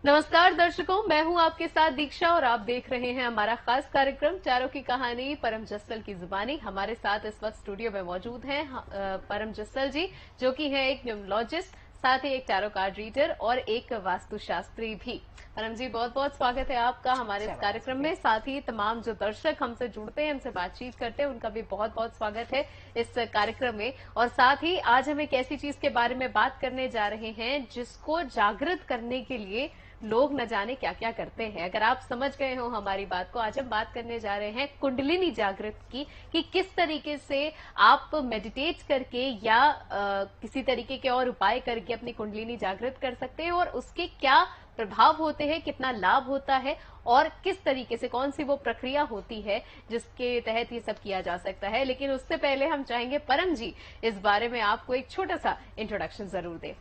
नमस्कार दर्शकों, मैं हूं आपके साथ दीक्षा और आप देख रहे हैं हमारा खास कार्यक्रम चारों की कहानी परम जस्सल की जुबानी। हमारे साथ इस वक्त स्टूडियो में मौजूद हैं परम जस्सल जी, जो कि हैं एक न्यूमरोलॉजिस्ट, साथ ही एक टैरो कार्ड रीडर और एक वास्तुशास्त्री भी। परम जी, बहुत बहुत स्वागत है आपका हमारे इस कार्यक्रम में। साथ ही तमाम जो दर्शक हमसे जुड़ते हैं, हमसे बातचीत करते हैं, उनका भी बहुत बहुत स्वागत है इस कार्यक्रम में। और साथ ही आज हम एक ऐसी चीज के बारे में बात करने जा रहे हैं जिसको जागृत करने के लिए लोग न जाने क्या क्या करते हैं। अगर आप समझ गए हो हमारी बात को, आज हम बात करने जा रहे हैं कुंडलिनी जागृत की, कि किस तरीके से आप मेडिटेट करके या किसी तरीके के और उपाय करके अपनी कुंडलिनी जागृत कर सकते हैं और उसके क्या प्रभाव होते हैं, कितना लाभ होता है और किस तरीके से कौन सी वो प्रक्रिया होती है जिसके तहत ये सब किया जा सकता है। लेकिन उससे पहले हम चाहेंगे परम जी इस बारे में आपको एक छोटा सा इंट्रोडक्शन जरूर दें।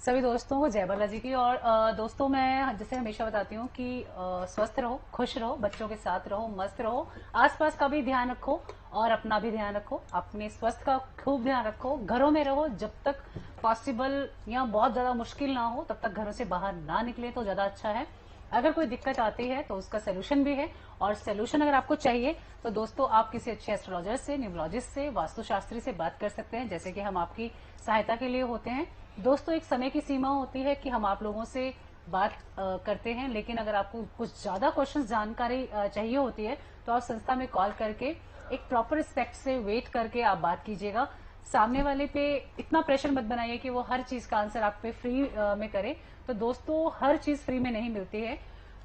सभी दोस्तों को जय बालाजी की। और दोस्तों, मैं जैसे हमेशा बताती हूँ कि स्वस्थ रहो, खुश रहो, बच्चों के साथ रहो, मस्त रहो, आसपास का भी ध्यान रखो और अपना भी ध्यान रखो, अपने स्वास्थ्य का खूब ध्यान रखो। घरों में रहो, जब तक पॉसिबल या बहुत ज्यादा मुश्किल ना हो तब तक घरों से बाहर ना निकले तो ज्यादा अच्छा है। अगर कोई दिक्कत आती है तो उसका सोल्यूशन भी है, और सोल्यूशन अगर आपको चाहिए तो दोस्तों आप किसी अच्छे एस्ट्रोलॉजर से, न्यूमरोलॉजिस्ट से, वास्तुशास्त्री से बात कर सकते हैं, जैसे कि हम आपकी सहायता के लिए होते हैं। दोस्तों, एक समय की सीमा होती है कि हम आप लोगों से बात करते हैं, लेकिन अगर आपको कुछ ज्यादा क्वेश्चन जानकारी चाहिए होती है तो आप संस्था में कॉल करके एक प्रॉपर रिस्पेक्ट से वेट करके आप बात कीजिएगा। सामने वाले पे इतना प्रेशर मत बनाइए कि वो हर चीज का आंसर आप पे फ्री में करे। तो दोस्तों, हर चीज फ्री में नहीं मिलती है।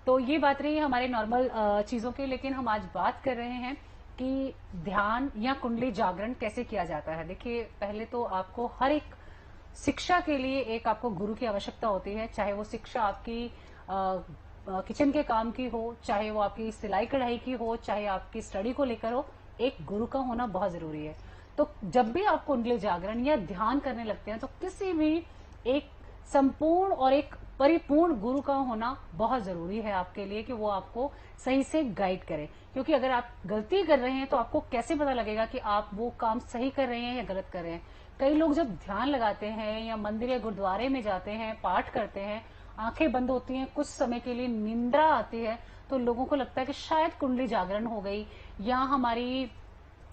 तो ये बात रही है हमारे नॉर्मल चीजों की, लेकिन हम आज बात कर रहे हैं कि ध्यान या कुंडली जागरण कैसे किया जाता है। देखिए, पहले तो आपको हर एक शिक्षा के लिए एक आपको गुरु की आवश्यकता होती है, चाहे वो शिक्षा आपकी किचन के काम की हो, चाहे वो आपकी सिलाई कढ़ाई की हो, चाहे आपकी स्टडी को लेकर हो, एक गुरु का होना बहुत जरूरी है। तो जब भी आप कुंडली जागरण या ध्यान करने लगते हैं तो किसी भी एक संपूर्ण और एक परिपूर्ण गुरु का होना बहुत जरूरी है आपके लिए, कि वो आपको सही से गाइड करे। क्योंकि अगर आप गलती कर रहे हैं तो आपको कैसे पता लगेगा कि आप वो काम सही कर रहे हैं या गलत कर रहे हैं। कई लोग जब ध्यान लगाते हैं या मंदिर या गुरुद्वारे में जाते हैं, पाठ करते हैं, आंखें बंद होती हैं, कुछ समय के लिए निंद्रा आती है, तो लोगों को लगता है कि शायद कुंडली जागरण हो गई या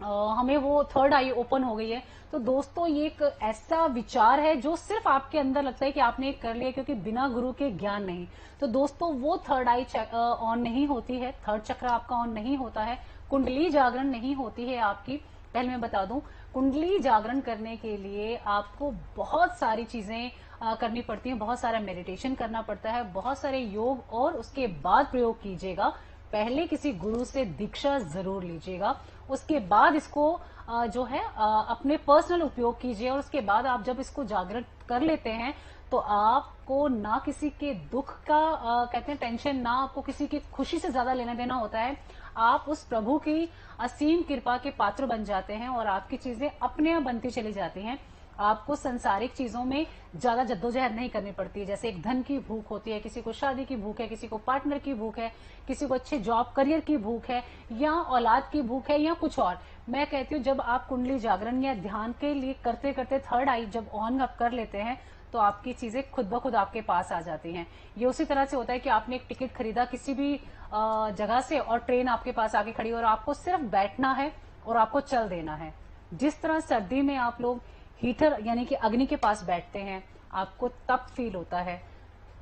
हमें वो थर्ड आई ओपन हो गई है। तो दोस्तों, ये एक ऐसा विचार है जो सिर्फ आपके अंदर लगता है कि आपने कर लिया, क्योंकि बिना गुरु के ज्ञान नहीं। तो दोस्तों, वो थर्ड आई ऑन नहीं होती है, थर्ड चक्र आपका ऑन नहीं होता है, कुंडली जागरण नहीं होती है आपकी। पहले मैं बता दूं, कुंडली जागरण करने के लिए आपको बहुत सारी चीजें करनी पड़ती हैं, बहुत सारा मेडिटेशन करना पड़ता है, बहुत सारे योग, और उसके बाद प्रयोग कीजिएगा। पहले किसी गुरु से दीक्षा जरूर लीजिएगा, उसके बाद इसको जो है अपने पर्सनल उपयोग कीजिए। और उसके बाद आप जब इसको जागृत कर लेते हैं तो आपको ना किसी के दुख का कहते हैं टेंशन, ना आपको किसी की खुशी से ज्यादा लेना देना होता है। आप उस प्रभु की असीम कृपा के पात्र बन जाते हैं और आपकी चीजें अपने आप बनती चली जाती हैं। आपको संसारिक चीजों में ज्यादा जद्दोजहद नहीं करनी पड़ती। जैसे एक धन की भूख होती है, किसी को शादी की भूख है, किसी को पार्टनर की भूख है, किसी को अच्छे जॉब करियर की भूख है, या औलाद की भूख है, या कुछ और। मैं कहती हूँ, जब आप कुंडली जागरण या ध्यान के लिए करते करते थर्ड आई जब ऑन अप कर लेते हैं तो आपकी चीजें खुद ब खुद आपके पास आ जाती हैं। ये उसी तरह से होता है कि आपने एक टिकट खरीदा किसी भी जगह से, और ट्रेन आपके पास आके खड़ी, और आपको सिर्फ बैठना है और आपको चल देना है। जिस तरह सर्दी में आप लोग हीटर यानी कि अग्नि के पास बैठते हैं, आपको तब फील होता है।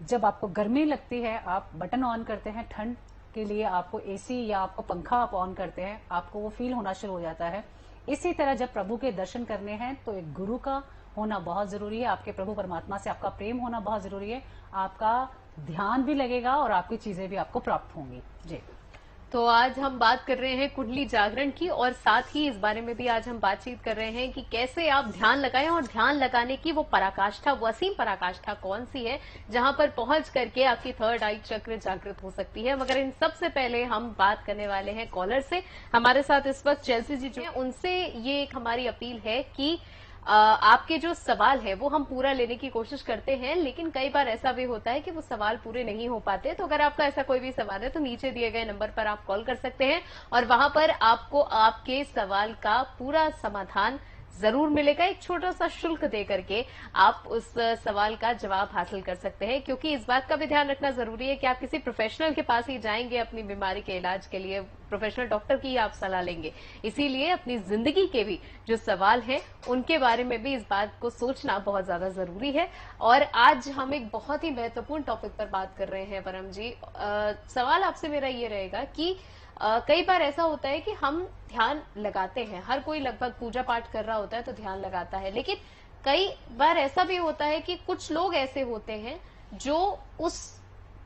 जब आपको गर्मी लगती है, आप बटन ऑन करते हैं, ठंड के लिए आपको एसी या आपको पंखा आप ऑन करते हैं, आपको वो फील होना शुरू हो जाता है। इसी तरह जब प्रभु के दर्शन करने हैं तो एक गुरु का होना बहुत जरूरी है, आपके प्रभु परमात्मा से आपका प्रेम होना बहुत जरूरी है। आपका ध्यान भी लगेगा और आपकी चीजें भी आपको प्राप्त होंगी। जी, तो आज हम बात कर रहे हैं कुंडली जागरण की, और साथ ही इस बारे में भी आज हम बातचीत कर रहे हैं कि कैसे आप ध्यान लगाएं, और ध्यान लगाने की वो पराकाष्ठा, वो असीम पराकाष्ठा कौन सी है जहां पर पहुंच करके आपकी थर्ड आई चक्र जागृत हो सकती है। मगर इन सबसे पहले हम बात करने वाले हैं कॉलर से। हमारे साथ इस वक्त चेल्सी जी जो है, उनसे ये एक हमारी अपील है कि आपके जो सवाल है वो हम पूरा लेने की कोशिश करते हैं, लेकिन कई बार ऐसा भी होता है कि वो सवाल पूरे नहीं हो पाते। तो अगर आपका ऐसा कोई भी सवाल है तो नीचे दिए गए नंबर पर आप कॉल कर सकते हैं और वहां पर आपको आपके सवाल का पूरा समाधान जरूर मिलेगा। एक छोटा सा शुल्क दे करके आप उस सवाल का जवाब हासिल कर सकते हैं, क्योंकि इस बात का भी ध्यान रखना जरूरी है कि आप किसी प्रोफेशनल के पास ही जाएंगे अपनी बीमारी के इलाज के लिए, प्रोफेशनल डॉक्टर की ही आप सलाह लेंगे। इसीलिए अपनी जिंदगी के भी जो सवाल हैं उनके बारे में भी इस बात को सोचना बहुत ज्यादा जरूरी है। और आज हम एक बहुत ही महत्वपूर्ण टॉपिक पर बात कर रहे हैं परम जी। सवाल आपसे मेरा ये रहेगा कि कई बार ऐसा होता है कि हम ध्यान लगाते हैं, हर कोई लगभग पूजा पाठ कर रहा होता है तो ध्यान लगाता है, लेकिन कई बार ऐसा भी होता है कि कुछ लोग ऐसे होते हैं जो उस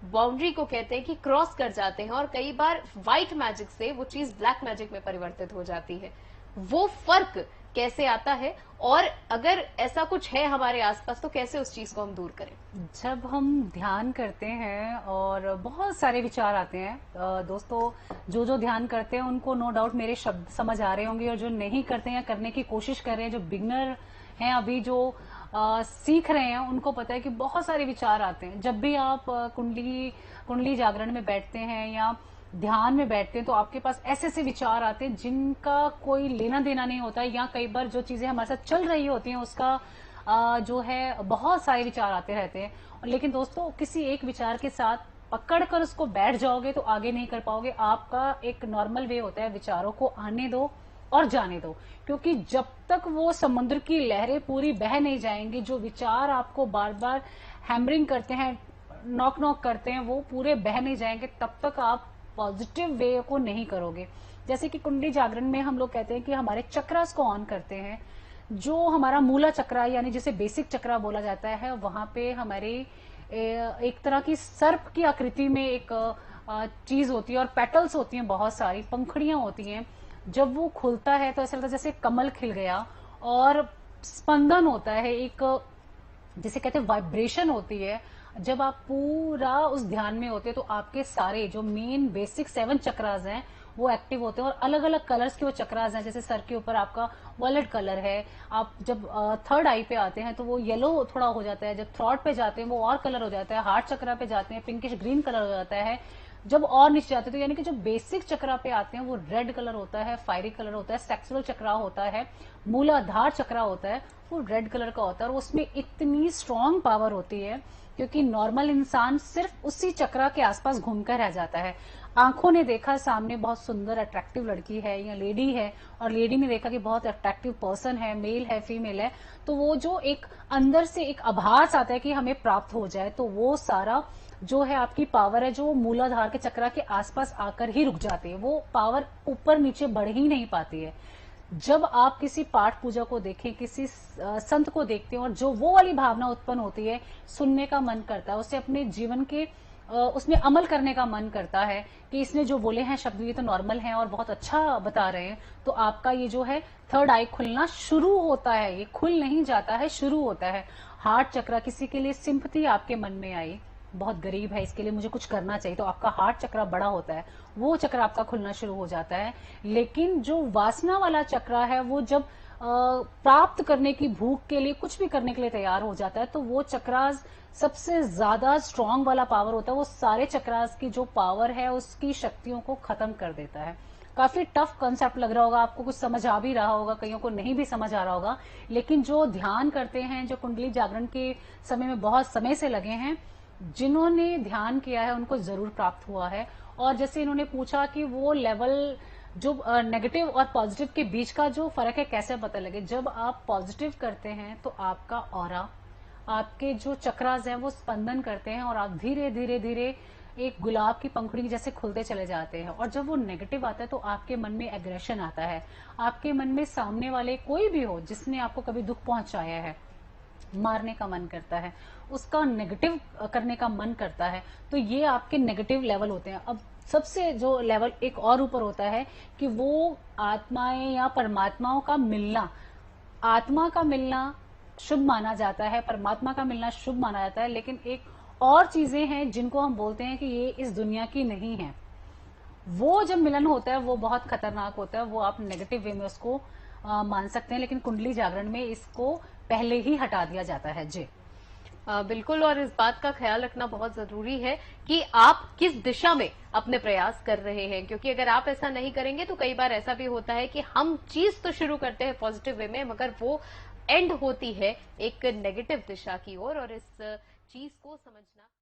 बाउंड्री को कहते हैं कि क्रॉस कर जाते हैं, और कई बार व्हाइट मैजिक से वो चीज ब्लैक मैजिक में परिवर्तित हो जाती है। वो फर्क कैसे आता है, और अगर ऐसा कुछ है हमारे आसपास तो कैसे उस चीज को हम दूर करें? जब हम ध्यान करते हैं और बहुत सारे विचार आते हैं, दोस्तों जो जो ध्यान करते हैं उनको नो डाउट मेरे शब्द समझ आ रहे होंगे, और जो नहीं करते हैं, करने की कोशिश कर रहे हैं, जो बिगनर हैं अभी जो सीख रहे हैं, उनको पता है कि बहुत सारे विचार आते हैं। जब भी आप कुंडली जागरण में बैठते हैं या ध्यान में बैठते हैं तो आपके पास ऐसे ऐसे विचार आते हैं जिनका कोई लेना देना नहीं होता है, या कई बार जो चीजें हमारे साथ चल रही होती हैं उसका जो है बहुत सारे विचार आते रहते हैं। लेकिन दोस्तों किसी एक विचार के साथ पकड़ कर उसको बैठ जाओगे तो आगे नहीं कर पाओगे। आपका एक नॉर्मल वे होता है, विचारों को आने दो और जाने दो, क्योंकि जब तक वो समुद्र की लहरें पूरी बह नहीं जाएंगी, जो विचार आपको बार बार हैमरिंग करते हैं, नॉक नॉक करते हैं, वो पूरे बह नहीं जाएंगे, तब तक आप पॉजिटिव वे को नहीं करोगे। जैसे कि कुंडली जागरण में हम लोग कहते हैं कि हमारे चक्रास को ऑन करते हैं। जो हमारा मूला चक्रा यानी जिसे बेसिक चक्रा बोला जाता है, वहां पे हमारे एक तरह की सर्प की आकृति में एक चीज होती है, और पेटल्स होती हैं, बहुत सारी पंखुड़ियां होती हैं। जब वो खुलता है तो ऐसा लगता है जैसे कमल खिल गया, और स्पंदन होता है, एक जिसे कहते हैं वाइब्रेशन होती है। जब आप पूरा उस ध्यान में होते हैं तो आपके सारे जो मेन बेसिक 7 चक्रास हैं वो एक्टिव होते हैं, और अलग अलग कलर्स के वो चक्रास हैं। जैसे सर के ऊपर आपका वॉलेट कलर है, आप जब थर्ड आई पे आते हैं तो वो येलो थोड़ा हो जाता है, जब थ्रॉट पे जाते हैं वो और कलर हो जाता है, हार्ट चक्रा पे जाते हैं पिंकिश ग्रीन कलर हो जाता है, जब और नीचे जाते हैं तो यानी कि जो बेसिक चक्रा पे आते हैं वो रेड कलर होता है, फायरी कलर होता है, सेक्सुअल चक्रा होता है, मूलाधार चक्रा होता है, वो रेड कलर का होता है, और उसमें इतनी स्ट्रांग पावर होती है क्योंकि नॉर्मल इंसान सिर्फ उसी चक्रा के आसपास घूमकर रह जाता है। आंखों ने देखा सामने बहुत सुंदर अट्रैक्टिव लड़की है या लेडी है, और लेडी ने देखा कि बहुत अट्रैक्टिव पर्सन है, मेल है, फीमेल है, तो वो जो एक अंदर से एक आभास आता है कि हमें प्राप्त हो जाए, तो वो सारा जो है आपकी पावर है जो मूलाधार के चक्रा के आसपास आकर ही रुक जाती है, वो पावर ऊपर नीचे बढ़ ही नहीं पाती है। जब आप किसी पाठ पूजा को देखें, किसी संत को देखते हैं, और जो वो वाली भावना उत्पन्न होती है, सुनने का मन करता है, उसे अपने जीवन के उसमें अमल करने का मन करता है कि इसने जो बोले हैं शब्द ये तो नॉर्मल हैं और बहुत अच्छा बता रहे हैं, तो आपका ये जो है थर्ड आई खुलना शुरू होता है। ये खुल नहीं जाता है, शुरू होता है। हार्ट चक्रा, किसी के लिए सिंपैथी आपके मन में आई, बहुत गरीब है इसके लिए मुझे कुछ करना चाहिए, तो आपका हार्ट चक्रा बड़ा होता है, वो चक्र आपका खुलना शुरू हो जाता है। लेकिन जो वासना वाला चक्रा है वो जब प्राप्त करने की भूख के लिए कुछ भी करने के लिए तैयार हो जाता है, तो वो चक्रास सबसे ज्यादा स्ट्रांग वाला पावर होता है। वो सारे चक्रास की जो पावर है उसकी शक्तियों को खत्म कर देता है। काफी टफ कंसेप्ट लग रहा होगा आपको, कुछ समझ आ भी रहा होगा, कईयों को नहीं भी समझ आ रहा होगा, लेकिन जो ध्यान करते हैं, जो कुंडली जागरण के समय में बहुत समय से लगे हैं, जिन्होंने ध्यान किया है उनको जरूर प्राप्त हुआ है। और जैसे इन्होंने पूछा कि वो लेवल जो नेगेटिव और पॉजिटिव के बीच का जो फर्क है कैसे पता लगे, जब आप पॉजिटिव करते हैं तो आपका ऑरा, आपके जो चक्रास हैं वो स्पंदन करते हैं, और आप धीरे धीरे धीरे एक गुलाब की पंखुड़ी जैसे खुलते चले जाते हैं। और जब वो नेगेटिव आता है तो आपके मन में एग्रेशन आता है, आपके मन में सामने वाले कोई भी हो जिसने आपको कभी दुख पहुंचाया है, मारने का मन करता है, उसका नेगेटिव करने का मन करता है, तो ये आपके नेगेटिव लेवल होते हैं। अब सबसे जो लेवल एक और ऊपर होता है कि वो आत्माएं या परमात्माओं का मिलना, आत्मा का मिलना शुभ माना जाता है, परमात्मा का मिलना शुभ माना जाता है, लेकिन एक और चीजें हैं जिनको हम बोलते हैं कि ये इस दुनिया की नहीं है, वो जब मिलन होता है वो बहुत खतरनाक होता है, वो आप नेगेटिव वे में उसको मान सकते हैं, लेकिन कुंडली जागरण में इसको पहले ही हटा दिया जाता है। जी बिल्कुल, और इस बात का ख्याल रखना बहुत जरूरी है कि आप किस दिशा में अपने प्रयास कर रहे हैं, क्योंकि अगर आप ऐसा नहीं करेंगे तो कई बार ऐसा भी होता है कि हम चीज तो शुरू करते हैं पॉजिटिव वे में, मगर वो एंड होती है एक नेगेटिव दिशा की ओर, और इस चीज को समझना